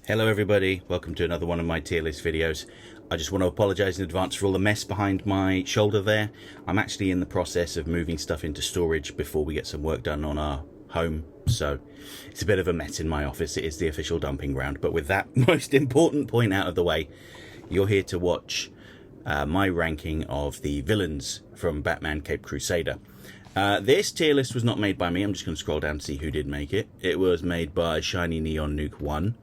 Hello everybody, welcome to another one of my tier list videos. I just want to apologise in advance for all the mess behind my shoulder there. I'm actually in the process of moving stuff into storage before we get some work done on our home, so it's a bit of a mess in my office. It is the official dumping ground, but with that most important point out of the way, you're here to watch my ranking of the villains from Batman Caped Crusader. This tier list was not made by me. I'm just going to scroll down to see who did make it. It was made by Shiny Neon Nuke 1.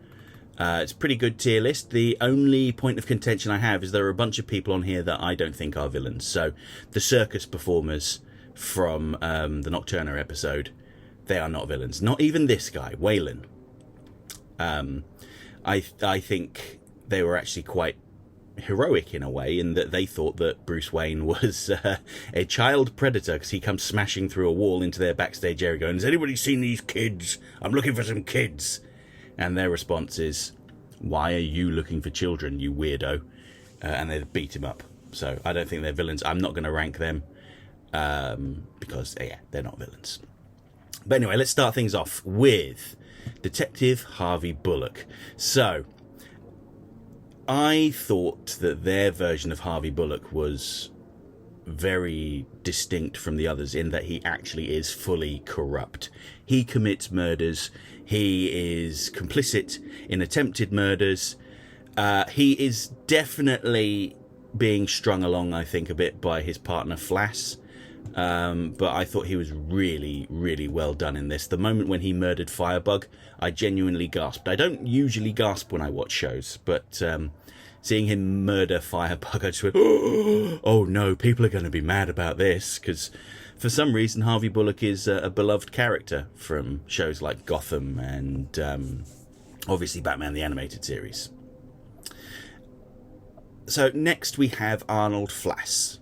It's a pretty good tier list. The only point of contention I have is there are a bunch of people on here that I don't think are villains. So the circus performers from the Nocturna episode, they are not villains. Not even this guy, Waylon. I think they were actually quite heroic in a way, in that they thought that Bruce Wayne was a child predator, because he comes smashing through a wall into their backstage area going, "Has anybody seen these kids? I'm looking for some kids." And their response is, "Why are you looking for children, you weirdo?" And they beat him up. So I don't think they're villains. I'm not going to rank them because, yeah, they're not villains. But anyway, let's start things off with Detective Harvey Bullock. So I thought that their version of Harvey Bullock was very distinct from the others in that he actually is fully corrupt. He commits murders. He is complicit in attempted murders. He is definitely being strung along, I think, a bit by his partner Flass. But I thought he was really, really well done in this. The moment when he murdered Firebug, I genuinely gasped. I don't usually gasp when I watch shows, but seeing him murder Firebug, I just went, oh no, people are going to be mad about this, because for some reason Harvey Bullock is a beloved character from shows like Gotham and obviously Batman the Animated Series. So next we have Arnold Flass.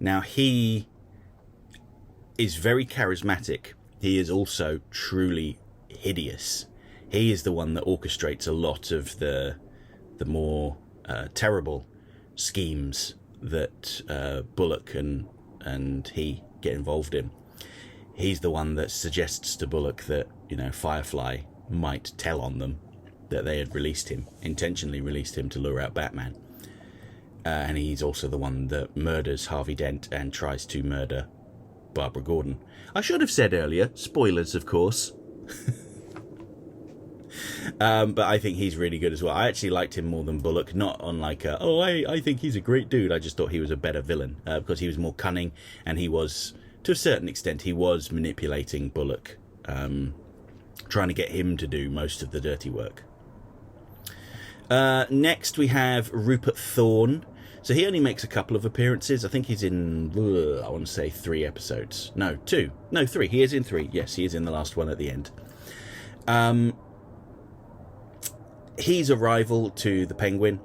Now, he is very charismatic. He is also truly hideous. He is the one that orchestrates a lot of the more terrible schemes that Bullock and he get involved in. He's the one that suggests to Bullock that, you know, Firefly might tell on them that they had intentionally released him to lure out Batman. And he's also the one that murders Harvey Dent and tries to murder Barbara Gordon. I should have said earlier, spoilers of course. But I think he's really good as well. I actually liked him more than Bullock, not on like I think he's a great dude. I just thought he was a better villain because he was more cunning, and he was, to a certain extent, he was manipulating Bullock, trying to get him to do most of the dirty work. Next we have Rupert Thorne. So he only makes a couple of appearances. I think he's in, I want to say 3 episodes. No, 2. No, 3. He is in 3. Yes, he is in the last one at the end. He's a rival to the Penguin,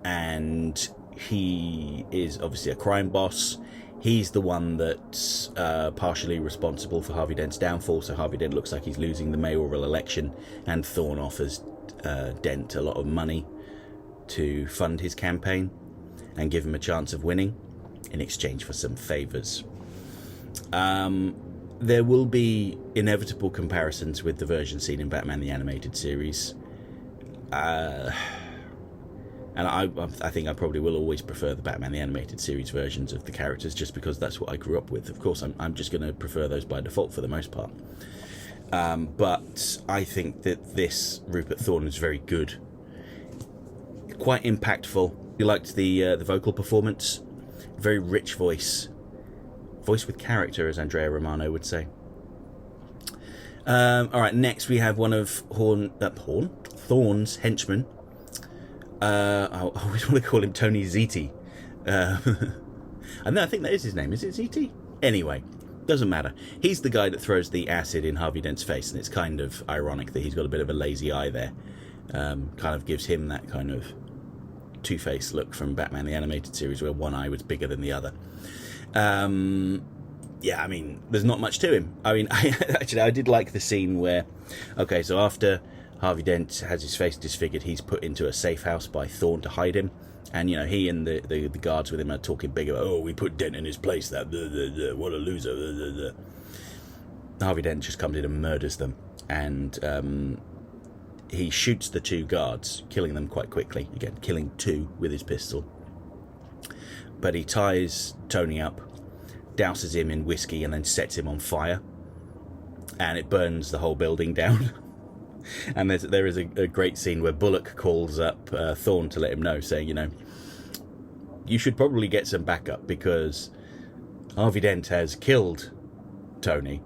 and he is obviously a crime boss. He's the one that's partially responsible for Harvey Dent's downfall, so Harvey Dent looks like he's losing the mayoral election, and Thorne offers Dent a lot of money to fund his campaign and give him a chance of winning in exchange for some favours. There will be inevitable comparisons with the version seen in Batman the Animated Series. And I think I probably will always prefer the Batman the Animated Series versions of the characters, just because that's what I grew up with. Of course, I'm just going to prefer those by default for the most part. But I think that this Rupert Thorne is very good. Quite impactful. You liked the vocal performance. Very rich voice. Voice with character, as Andrea Romano would say. Alright, next we have one of Thorne's henchmen. I always want to call him Tony Ziti. I think that is his name. Is it Ziti? Anyway, doesn't matter. He's the guy that throws the acid in Harvey Dent's face, and it's kind of ironic that he's got a bit of a lazy eye there. Kind of gives him that kind of Two-Face look from Batman the Animated Series, where one eye was bigger than the other. Yeah, I mean, there's not much to him. I mean, I did like the scene where, okay, so after Harvey Dent has his face disfigured, he's put into a safe house by Thorne to hide him. And, you know, he and the guards with him are talking big about, oh, we put Dent in his place, that, what a loser. Harvey Dent just comes in and murders them. and he shoots the 2 guards, killing them quite quickly. Again, killing 2 with his pistol. But he ties Tony up, douses him in whiskey, and then sets him on fire. And it burns the whole building down. And there is a great scene where Bullock calls up Thorne to let him know, saying, you should probably get some backup, because Harvey Dent has killed Tony,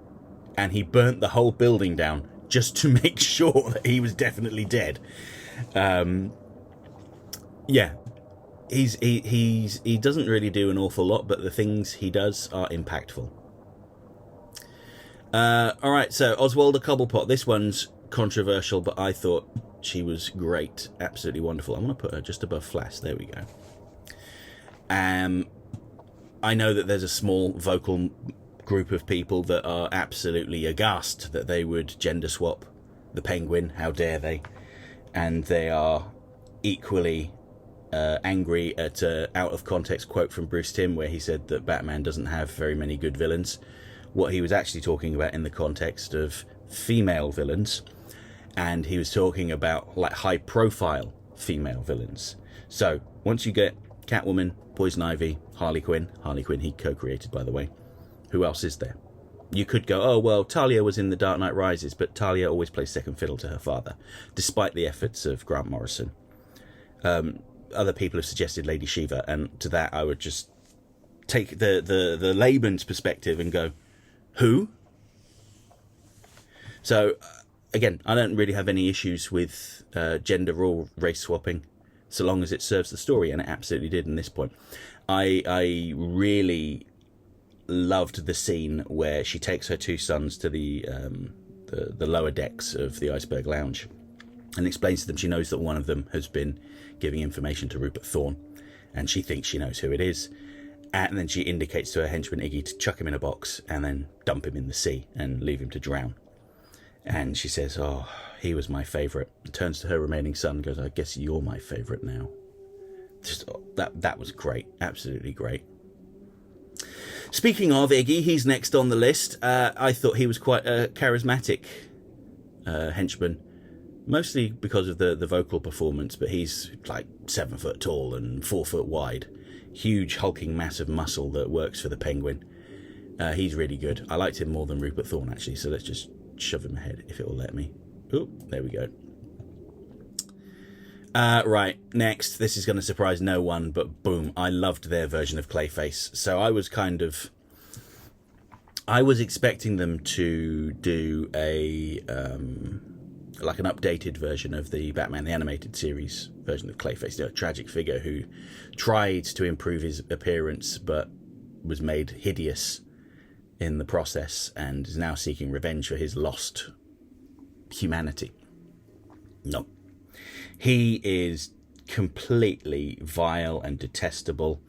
and he burnt the whole building down just to make sure that he was definitely dead. Yeah. He doesn't really do an awful lot, but the things he does are impactful. Alright, so Oswalda Cobblepot. This one's controversial, but I thought she was great. Absolutely wonderful. I'm going to put her just above Flass. There we go. I know that there's a small vocal group of people that are absolutely aghast that they would gender swap the Penguin. How dare they? And they are equally angry at an out-of-context quote from Bruce Timm where he said that Batman doesn't have very many good villains. What he was actually talking about in the context of female villains, and he was talking about like high-profile female villains. So once you get Catwoman, Poison Ivy, Harley Quinn he co-created, by the way. Who else is there? You could go, oh, well, Talia was in The Dark Knight Rises, but Talia always plays second fiddle to her father, despite the efforts of Grant Morrison. Other people have suggested Lady Shiva, and to that I would just take the layman's perspective and go, who? So, again, I don't really have any issues with gender or race swapping, so long as it serves the story, and it absolutely did in this point. I really loved the scene where she takes her 2 sons to the lower decks of the Iceberg Lounge and explains to them she knows that one of them has been giving information to Rupert Thorne, and she thinks she knows who it is. And then she indicates to her henchman Iggy to chuck him in a box and then dump him in the sea and leave him to drown. And she says, oh, he was my favourite. Turns to her remaining son and goes, I guess you're my favourite now. Just that was great. Absolutely great. Speaking of Iggy, he's next on the list. I thought he was quite a charismatic henchman. Mostly because of the vocal performance, but he's like 7 foot tall and 4 foot wide. Huge, hulking mass of muscle that works for the Penguin. He's really good. I liked him more than Rupert Thorne, actually, so let's just shove him ahead if it will let me. Oh, there we go. Right, next. This is going to surprise no one, but boom, I loved their version of Clayface. So I was expecting them to do a like an updated version of the Batman the Animated Series version of Clayface, a tragic figure who tried to improve his appearance but was made hideous in the process and is now seeking revenge for his lost humanity. No. He is completely vile and detestable.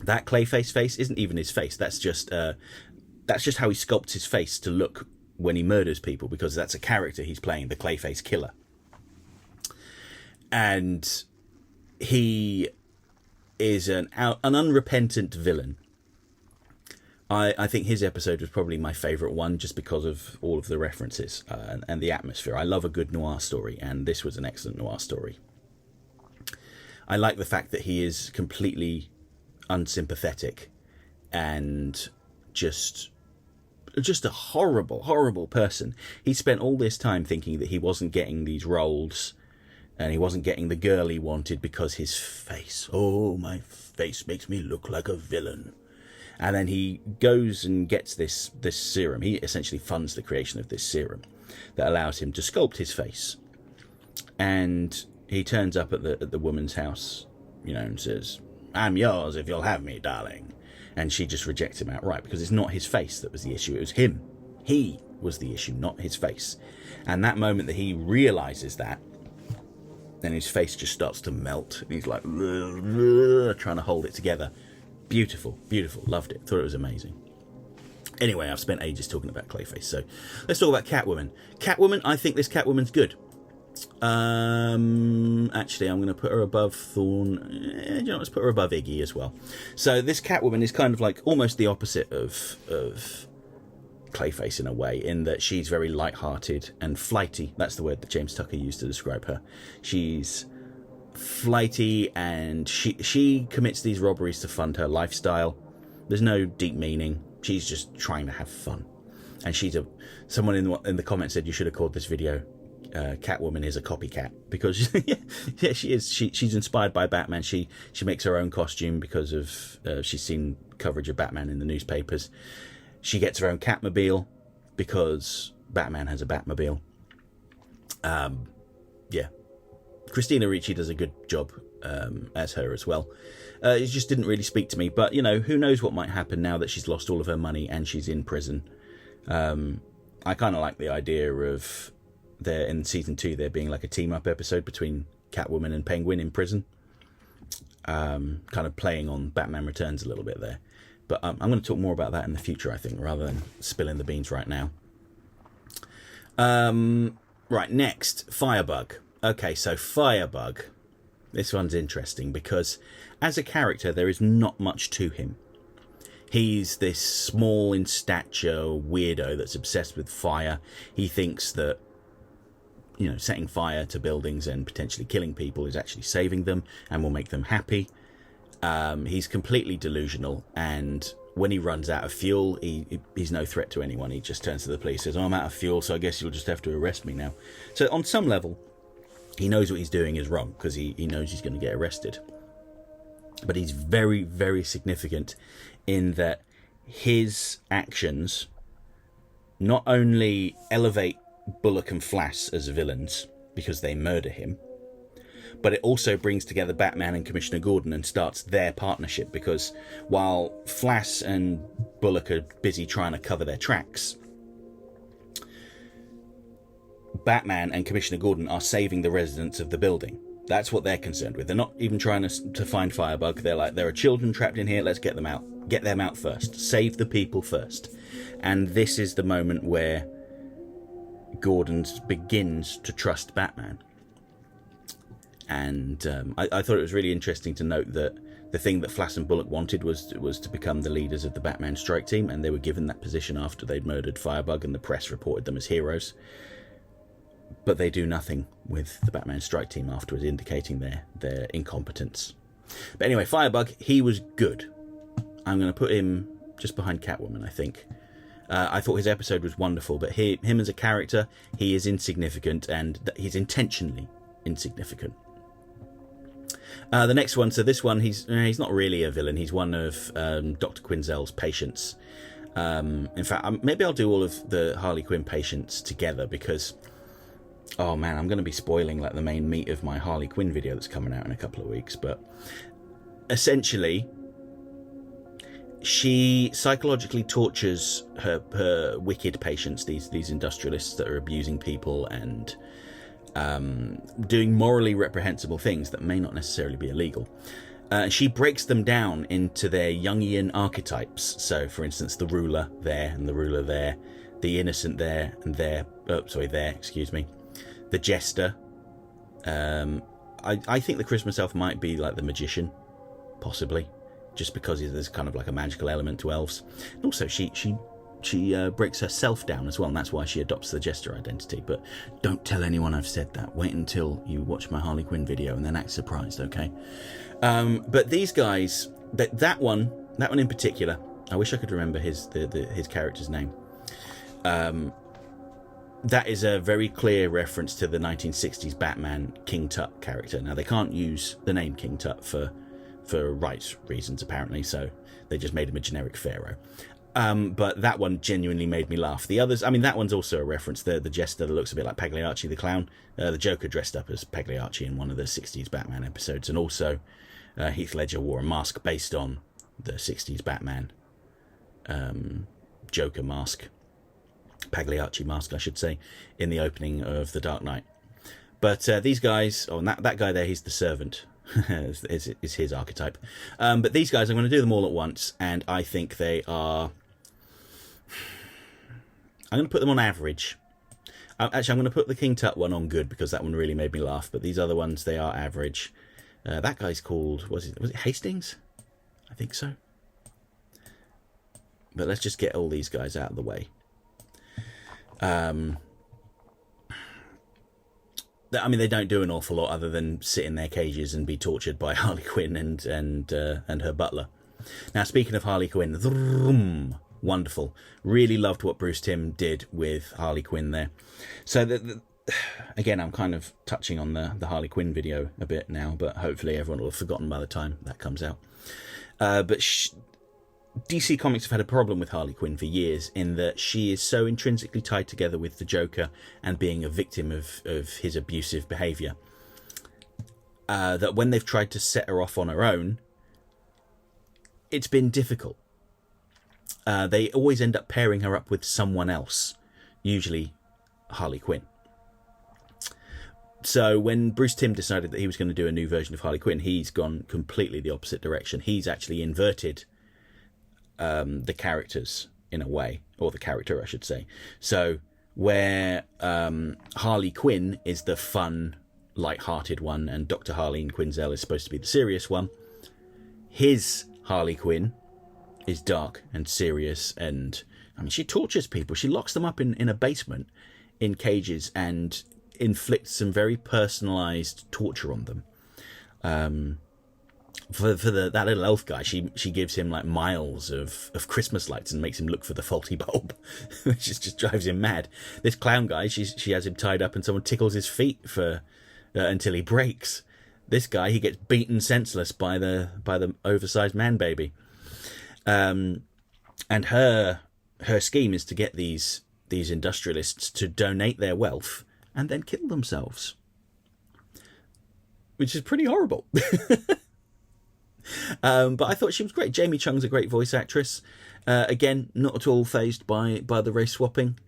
That Clayface face isn't even his face. That's just how he sculpts his face to look when he murders people, because that's a character he's playing, the Clayface Killer. And he is an unrepentant villain. I think his episode was probably my favourite one, just because of all of the references and the atmosphere. I love a good noir story, and this was an excellent noir story. I like the fact that he is completely unsympathetic and just a horrible, horrible person. He spent all this time thinking that he wasn't getting these roles and he wasn't getting the girl he wanted because his face, oh, my face makes me look like a villain. And then he goes and gets this serum. He essentially funds the creation of this serum that allows him to sculpt his face. And he turns up at the woman's house, and says, I'm yours if you'll have me, darling. And she just rejects him outright, because it's not his face that was the issue. It was him. He was the issue, not his face. And that moment that he realises that, then his face just starts to melt. And he's like, trying to hold it together. Beautiful, beautiful. Loved it. Thought it was amazing. Anyway, I've spent ages talking about Clayface. So let's talk about Catwoman. Catwoman, I think this Catwoman's good. Actually, I'm going to put her above Thorne. Let's put her above Iggy as well. So this Catwoman is kind of like almost the opposite of Clayface in a way, in that she's very light-hearted and flighty. That's the word that James Tucker used to describe her. She's flighty, and she commits these robberies to fund her lifestyle. There's no deep meaning. She's just trying to have fun. And someone in the comments said you should have called this video Catwoman is a copycat, because yeah, she is. She's inspired by Batman. She makes her own costume because of she's seen coverage of Batman in the newspapers. She gets her own Catmobile because Batman has a Batmobile. Yeah, Christina Ricci does a good job as her as well. It just didn't really speak to me, but who knows what might happen now that she's lost all of her money and she's in prison. I kind of like the idea of there in season 2 there being like a team-up episode between Catwoman and Penguin in prison, kind of playing on Batman Returns a little bit there. But I'm going to talk more about that in the future, I think, rather than spilling the beans right now. Right, next, Firebug. Okay, so Firebug. This one's interesting because as a character, there is not much to him. He's this small in stature weirdo that's obsessed with fire. He thinks that, setting fire to buildings and potentially killing people is actually saving them and will make them happy. He's completely delusional, and when he runs out of fuel, he's no threat to anyone. He just turns to the police, says, "Oh, I'm out of fuel, so I guess you'll just have to arrest me now." So on some level, he knows what he's doing is wrong because he knows he's going to get arrested. But he's very, very significant in that his actions not only elevate Bullock and Flass as villains because they murder him, but it also brings together Batman and Commissioner Gordon and starts their partnership, because while Flass and Bullock are busy trying to cover their tracks, Batman and Commissioner Gordon are saving the residents of the building. That's what they're concerned with. They're not even trying to find Firebug. They're like, there are children trapped in here, let's get them out. Get them out first. Save the people first. And this is the moment where Gordon begins to trust Batman. And I thought it was really interesting to note that the thing that Flass and Bullock wanted was to become the leaders of the Batman strike team, and they were given that position after they'd murdered Firebug, and the press reported them as heroes. But they do nothing with the Batman strike team afterwards, indicating their incompetence. But anyway, Firebug, he was good. I'm going to put him just behind Catwoman, I think. I thought his episode was wonderful, but him as a character, he is insignificant, and he's intentionally insignificant. The next one, so this one, he's not really a villain. He's one of Dr. Quinzel's patients. In fact, maybe I'll do all of the Harley Quinn patients together, because, oh man, I'm going to be spoiling like the main meat of my Harley Quinn video that's coming out in a couple of weeks. But essentially, she psychologically tortures her wicked patients, these industrialists that are abusing people and doing morally reprehensible things that may not necessarily be illegal. She breaks them down into their Jungian archetypes. So, for instance, the ruler there and the ruler there, the innocent there and there. Oh, sorry, there. Excuse me. The jester. I think the Christmas elf might be like the magician, possibly, just because there's kind of like a magical element to elves. And also, she breaks herself down as well, and that's why she adopts the jester identity. But don't tell anyone I've said that. Wait until you watch my Harley Quinn video and then act surprised, okay? But these guys, that one in particular, I wish I could remember his character's name. That is a very clear reference to the 1960s Batman King Tut character. Now, they can't use the name King Tut for rights reasons, apparently, so they just made him a generic pharaoh. But that one genuinely made me laugh. The others, I mean, that one's also a reference. The jester that looks a bit like Pagliacci the clown. The Joker dressed up as Pagliacci in one of the 60s Batman episodes. And also, Heath Ledger wore a mask based on the 60s Batman Joker mask. Pagliacci mask, I should say, in the opening of The Dark Knight. But these guys, and that guy there, he's the servant. is his archetype. But these guys, I'm going to do them all at once, and I think they are... I'm going to put them on average. Actually, I'm going to put the King Tut one on good, because that one really made me laugh, but these other ones, they are average. That guy's called... Was it Hastings? I think so. But let's just get all these guys out of the way. I mean, they don't do an awful lot other than sit in their cages and be tortured by Harley Quinn and her butler. Now, speaking of Harley Quinn, wonderful. Really loved what Bruce Timm did with Harley Quinn there. So, again, I'm kind of touching on the Harley Quinn video a bit now, but hopefully everyone will have forgotten by the time that comes out. DC Comics have had a problem with Harley Quinn for years in that she is so intrinsically tied together with the Joker and being a victim of his abusive behaviour that when they've tried to set her off on her own, it's been difficult. They always end up pairing her up with someone else, usually Harley Quinn. So when Bruce Timm decided that he was going to do a new version of Harley Quinn, he's gone completely the opposite direction. He's actually inverted the characters in a way, or the character I should say. So where Harley Quinn is the fun, light-hearted one and Dr. Harleen Quinzel is supposed to be the serious one, his Harley Quinn is dark and serious, and I mean, she tortures people. She locks them up in a basement in cages and inflicts some very personalized torture on them. For that little elf guy, she gives him like miles of Christmas lights and makes him look for the faulty bulb, which just drives him mad. This clown guy, she has him tied up and someone tickles his feet for until he breaks. This guy, he gets beaten senseless by the oversized man baby. And her scheme is to get these industrialists to donate their wealth and then kill themselves, which is pretty horrible. But I thought she was great. Jamie Chung's a great voice actress. Again, not at all fazed by the race swapping.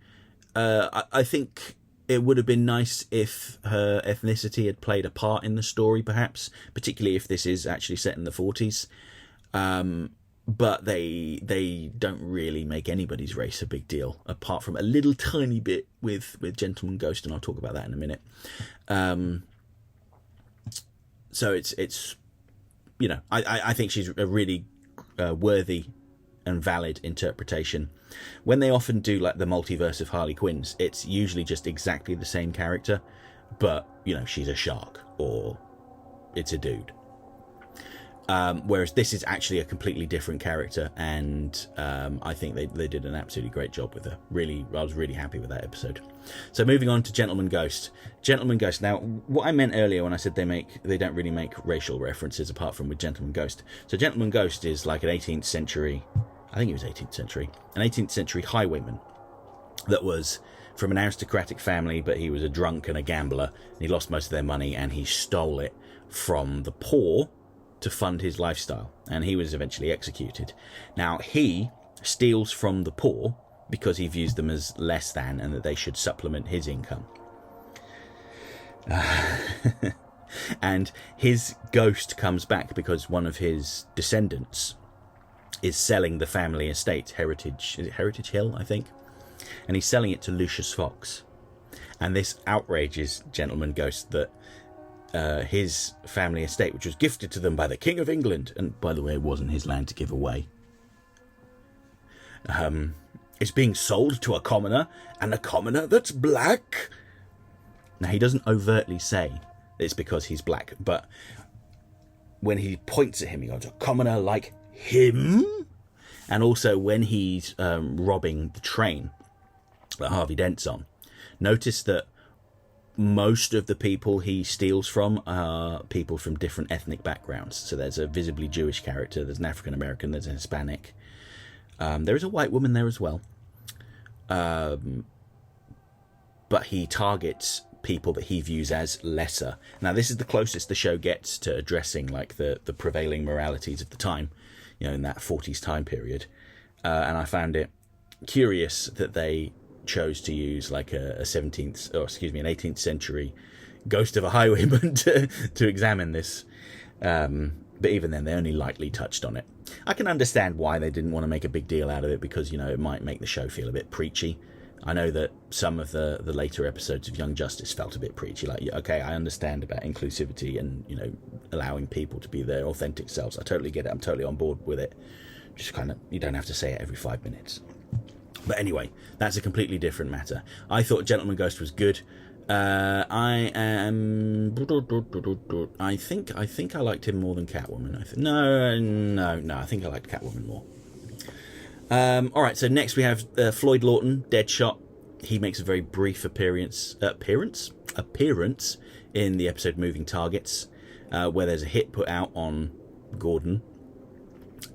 I think it would have been nice if her ethnicity had played a part in the story, perhaps, particularly if this is actually set in the 40s. But they don't really make anybody's race a big deal, apart from a little tiny bit with Gentleman Ghost, and I'll talk about that in a minute. So it's you know, I think she's a really worthy and valid interpretation. When they often do like the multiverse of Harley Quinns, it's usually just exactly the same character, but you know, she's a shark or it's a dude. Whereas this is actually a completely different character, and I think they did an absolutely great job with her. Really, I was really happy with that episode. So moving on to Gentleman Ghost. Gentleman Ghost. Now, what I meant earlier when I said they don't really make racial references apart from with Gentleman Ghost. So Gentleman Ghost is like an 18th century, I think it was 18th century, an 18th century highwayman that was from an aristocratic family, but he was a drunk and a gambler, and he lost most of their money, and he stole it from the poor to fund his lifestyle, and he was eventually executed. Now, he steals from the poor because he views them as less than and that they should supplement his income. And his ghost comes back because one of his descendants is selling the family estate, Heritage Hill, I think, and he's selling it to Lucius Fox. And this outrages Gentleman Ghost that his family estate, which was gifted to them by the King of England, and by the way, it wasn't his land to give away, is being sold to a commoner, and a commoner that's black. Now, he doesn't overtly say it's because he's black, but when he points at him, he goes, a commoner like him? And also when he's robbing the train that Harvey Dent's on, notice that most of the people he steals from are people from different ethnic backgrounds. So there's a visibly Jewish character, there's an African American, there's a Hispanic. There is a white woman there as well. But he targets people that he views as lesser. Now, this is the closest the show gets to addressing like the prevailing moralities of the time, you know, in that 40s time period. And I found it curious that they chose to use like an 18th century ghost of a highwayman to examine this. But even then, they only lightly touched on it. I can understand why they didn't want to make a big deal out of it, because, you know, it might make the show feel a bit preachy. I know that some of the later episodes of Young Justice felt a bit preachy. Like, okay, I understand about inclusivity and, you know, allowing people to be their authentic selves. I totally get it. I'm totally on board with it. Just kind of, you don't have to say it every 5 minutes. But anyway, that's a completely different matter. I thought Gentleman Ghost was good. I think I liked him more than Catwoman. No. I think I liked Catwoman more. All right. So next we have Floyd Lawton, Deadshot. He makes a very brief appearance in the episode Moving Targets, where there's a hit put out on Gordon,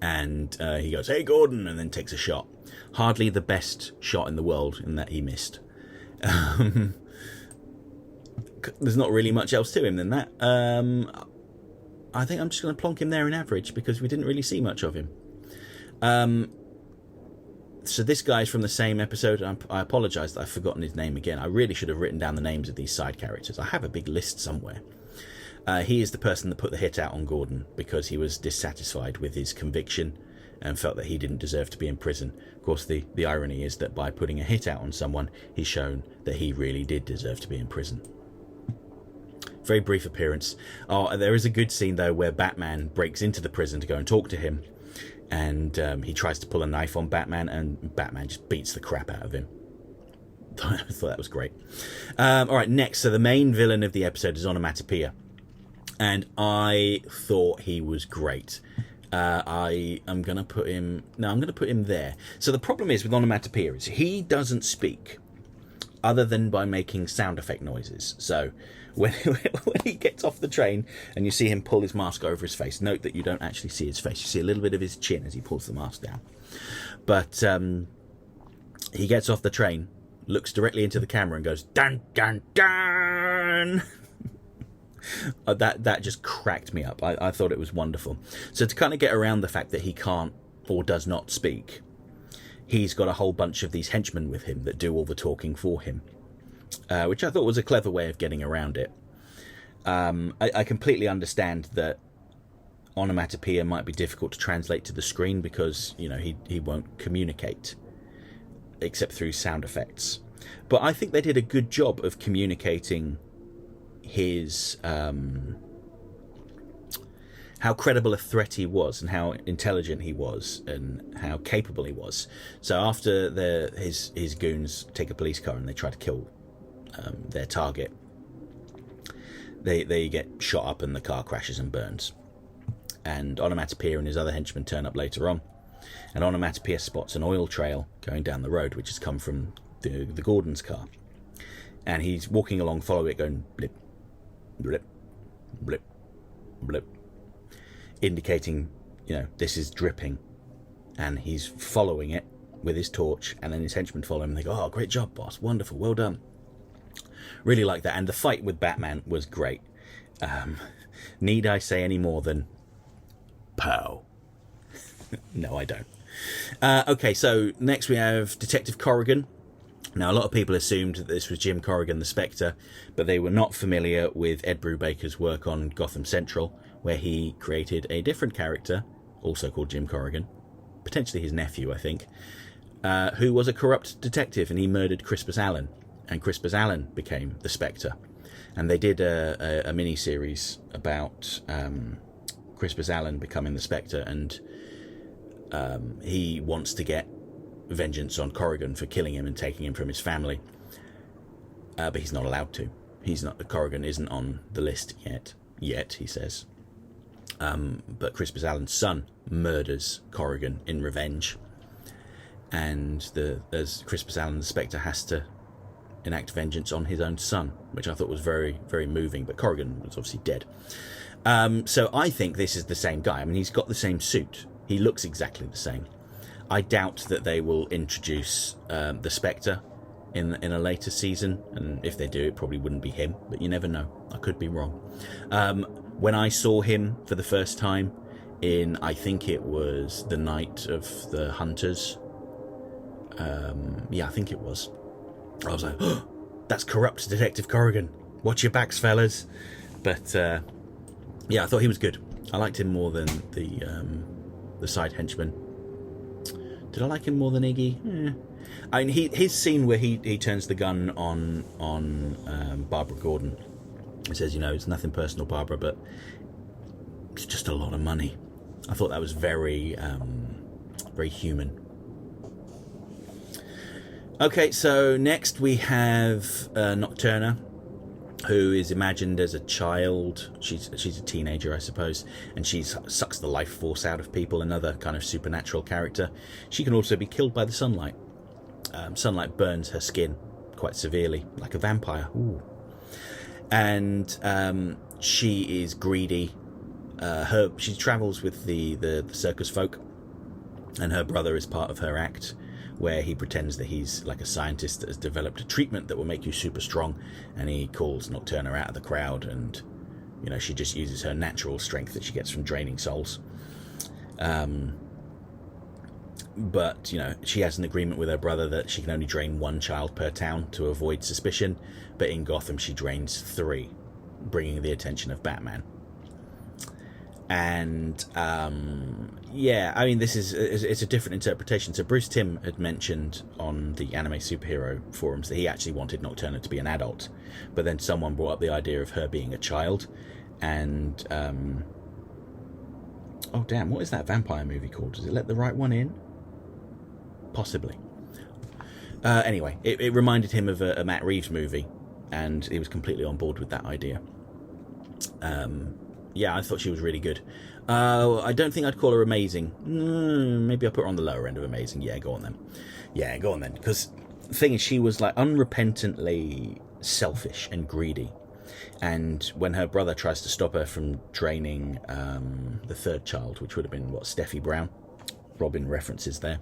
and he goes, "Hey, Gordon," and then takes a shot. Hardly the best shot in the world, in that he missed. There's not really much else to him than that. I think I'm just going to plonk him there in average, because we didn't really see much of him. So this guy's from the same episode. I apologise that I've forgotten his name again. I really should have written down the names of these side characters. I have a big list somewhere. He is the person that put the hit out on Gordon because he was dissatisfied with his conviction and felt that he didn't deserve to be in prison. Of course, the irony is that by putting a hit out on someone, he's shown that he really did deserve to be in prison. Very brief appearance. Oh, there is a good scene, though, where Batman breaks into the prison to go and talk to him. And he tries to pull a knife on Batman, and Batman just beats the crap out of him. I thought that was great. All right, next. So the main villain of the episode is Onomatopoeia. And I thought he was great. I'm going to put him there. So the problem is with Onomatopoeia is he doesn't speak other than by making sound effect noises. So when he gets off the train and you see him pull his mask over his face, note that you don't actually see his face. You see a little bit of his chin as he pulls the mask down. But he gets off the train, looks directly into the camera and goes, "Dun, dun, dun!" That just cracked me up. I thought it was wonderful. So to kind of get around the fact that he can't or does not speak, he's got a whole bunch of these henchmen with him that do all the talking for him, which I thought was a clever way of getting around it. I completely understand that onomatopoeia might be difficult to translate to the screen because, you know, he won't communicate except through sound effects. But I think they did a good job of communicating his how credible a threat he was and how intelligent he was and how capable he was. So after his goons take a police car and they try to kill their target, they get shot up and the car crashes and burns. And Onomatopoeia and his other henchmen turn up later on, and Onomatopoeia spots an oil trail going down the road which has come from the Gordon's car, and he's walking along, follow it, going blip, blip, blip, blip, indicating, you know, this is dripping, and he's following it with his torch, and then his henchmen follow him and they go, "Oh, great job, boss, wonderful, well done." Really like that. And the fight with Batman was great. Need I say any more than pow? No, I don't. Okay, so next we have Detective Corrigan. Now, a lot of people assumed that this was Jim Corrigan, the Spectre, but they were not familiar with Ed Brubaker's work on Gotham Central, where he created a different character, also called Jim Corrigan, potentially his nephew, I think, who was a corrupt detective, and he murdered Crispus Allen, and Crispus Allen became the Spectre. And they did a mini-series about Crispus Allen becoming the Spectre, and he wants to get vengeance on Corrigan for killing him and taking him from his family, but he's not allowed to. Corrigan isn't on the list yet, he says. But Crispus Allen's son murders Corrigan in revenge, and as Crispus Allen, the Spectre, has to enact vengeance on his own son, which I thought was very, very moving. But Corrigan was obviously dead. So I think this is the same guy. I mean, he's got the same suit. He looks exactly the same. I doubt that they will introduce the Spectre in a later season, and if they do, it probably wouldn't be him, but you never know. I could be wrong. When I saw him for the first time in, I think it was the Night of the Hunters, I think it was, I was like, "Oh, that's corrupt Detective Corrigan. Watch your backs, fellas." But I thought he was good. I liked him more than the side henchman. Did I like him more than Iggy? I mean, his scene where he turns the gun on Barbara Gordon. He says, you know, it's nothing personal, Barbara, but it's just a lot of money. I thought that was very, very human. Okay, so next we have Nocturna, who is imagined as a child. She's a teenager, I suppose, and she sucks the life force out of people, another kind of supernatural character. She can also be killed by the sunlight. Sunlight burns her skin quite severely, like a vampire. Ooh. And she is greedy. She travels with the circus folk, and her brother is part of her act, where he pretends that he's like a scientist that has developed a treatment that will make you super strong, and he calls Nocturna out of the crowd, and she just uses her natural strength that she gets from draining souls. But she has an agreement with her brother that she can only drain one child per town to avoid suspicion, but in Gotham she drains 3, bringing the attention of Batman. And it's a different interpretation. So Bruce Timm had mentioned on the anime superhero forums that he actually wanted Nocturna to be an adult, but then someone brought up the idea of her being a child. And oh damn, what is that vampire movie called? Does it Let the Right One In? Possibly. Anyway, it reminded him of a Matt Reeves movie, and he was completely on board with that idea. Yeah, I thought she was really good. I don't think I'd call her amazing. Maybe I'll put her on the lower end of amazing. Yeah, go on then. Because the thing is, she was like unrepentantly selfish and greedy. And when her brother tries to stop her from draining the 3rd child, which would have been, Steffi Brown? Robin references there.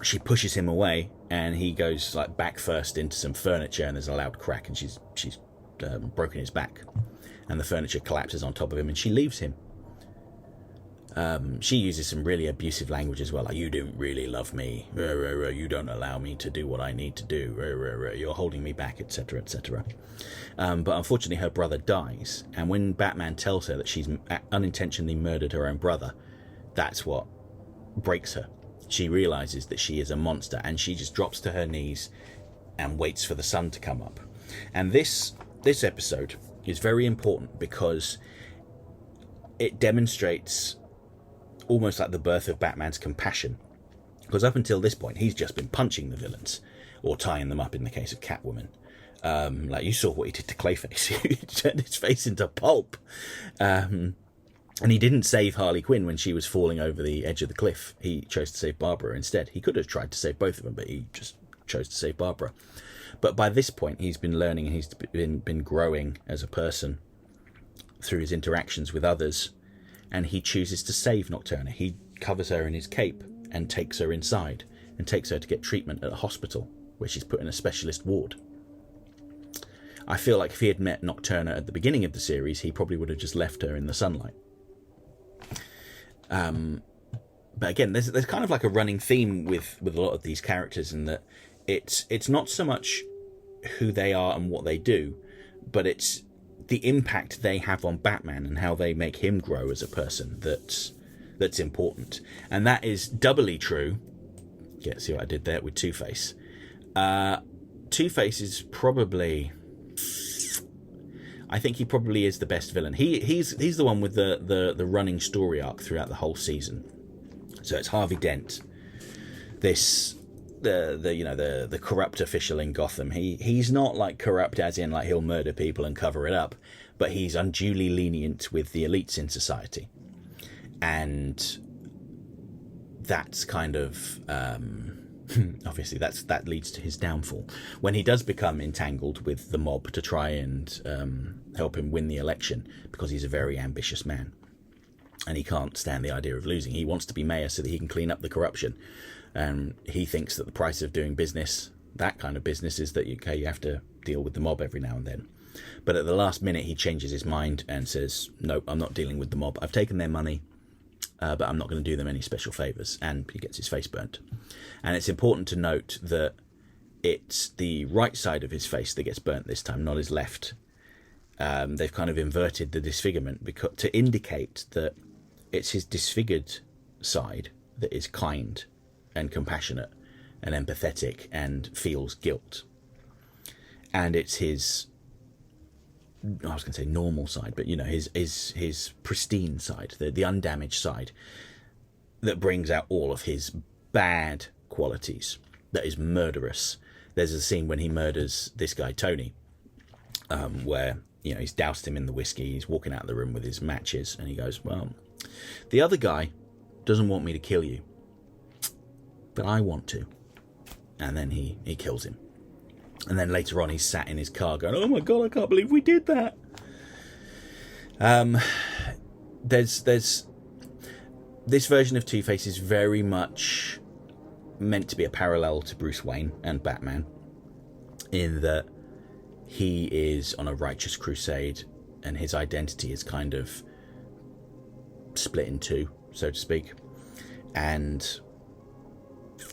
She pushes him away, and he goes like back first into some furniture, and there's a loud crack, and she's broken his back. And the furniture collapses on top of him, and she leaves him. She uses some really abusive language as well, like, you don't really love me, you don't allow me to do what I need to do, you're holding me back, etc, etc. But unfortunately her brother dies, and when Batman tells her that she's unintentionally murdered her own brother, that's what breaks her. She realizes that she is a monster, and she just drops to her knees and waits for the sun to come up. And this episode is very important because it demonstrates almost like the birth of Batman's compassion. Because up until this point, he's just been punching the villains, or tying them up in the case of Catwoman. Like you saw what he did to Clayface. He turned his face into pulp. And he didn't save Harley Quinn when she was falling over the edge of the cliff. He chose to save Barbara instead. He could have tried to save both of them, but he just chose to save Barbara. But by this point, he's been learning, and he's been growing as a person through his interactions with others, and he chooses to save Nocturna. He covers her in his cape and takes her inside, and takes her to get treatment at a hospital, where she's put in a specialist ward. I feel like if he had met Nocturna at the beginning of the series, he probably would have just left her in the sunlight. But again, there's kind of like a running theme with a lot of these characters, in that it's not so much who they are and what they do, but it's the impact they have on Batman and how they make him grow as a person that's important. And that is doubly true. Yeah, see what I did there with Two-Face. Two-Face is probably, I think he probably is the best villain. He's the one with the running story arc throughout the whole season. So it's Harvey Dent, the corrupt official in Gotham. He's not like corrupt as in like he'll murder people and cover it up, but he's unduly lenient with the elites in society, and that's kind of obviously that leads to his downfall when he does become entangled with the mob to try and help him win the election, because he's a very ambitious man and he can't stand the idea of losing. He wants to be mayor so that he can clean up the corruption. And he thinks that the price of doing business, that kind of business, is that you have to deal with the mob every now and then. But at the last minute, he changes his mind and says, "No, I'm not dealing with the mob. I've taken their money, but I'm not going to do them any special favours." And he gets his face burnt. And it's important to note that it's the right side of his face that gets burnt this time, not his left. They've kind of inverted the disfigurement to indicate that it's his disfigured side that is kind and compassionate and empathetic and feels guilt, and it's his, I was going to say normal side, but his pristine side, the undamaged side, that brings out all of his bad qualities. that is murderous. There's a scene when he murders this guy Tony, where he's doused him in the whiskey. He's walking out of the room with his matches, and he goes, "Well, the other guy doesn't want me to kill you, but I want to." And then he kills him. And then later on, he's sat in his car going, "Oh my God, I can't believe we did that." There's this version of Two-Face is very much meant to be a parallel to Bruce Wayne and Batman, in that he is on a righteous crusade and his identity is kind of split in two, so to speak. And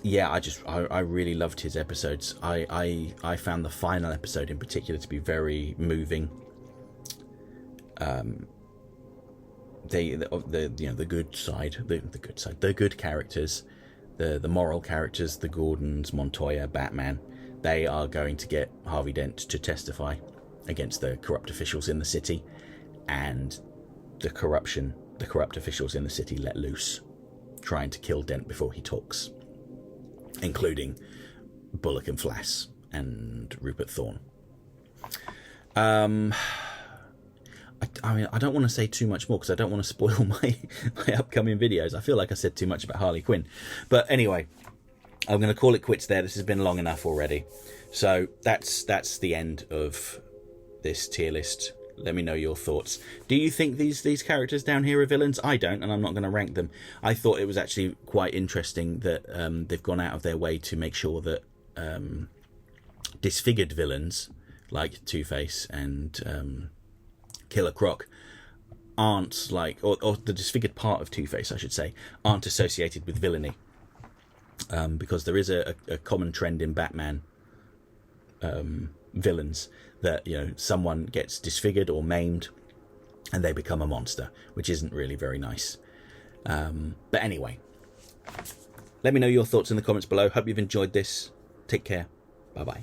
yeah, I really loved his episodes. I found the final episode in particular to be very moving. The good side, the good characters, the moral characters, the Gordons, Montoya, Batman, they are going to get Harvey Dent to testify against the corrupt officials in the city, and the corrupt officials in the city let loose, trying to kill Dent before he talks, including Bullock and Flass and Rupert Thorne. I mean, I don't want to say too much more because I don't want to spoil my upcoming videos. I feel like I said too much about Harley Quinn. But anyway, I'm going to call it quits there. This has been long enough already. So that's the end of this tier list. Let me know your thoughts. Do you think these characters down here are villains? I don't, and I'm not going to rank them. I thought it was actually quite interesting that they've gone out of their way to make sure that disfigured villains like Two-Face and Killer Croc aren't like, or the disfigured part of Two-Face, I should say, aren't associated with villainy, because there is a common trend in Batman villains that someone gets disfigured or maimed and they become a monster, which isn't really very nice. But anyway, let me know your thoughts in the comments below. Hope you've enjoyed this. Take care. Bye bye.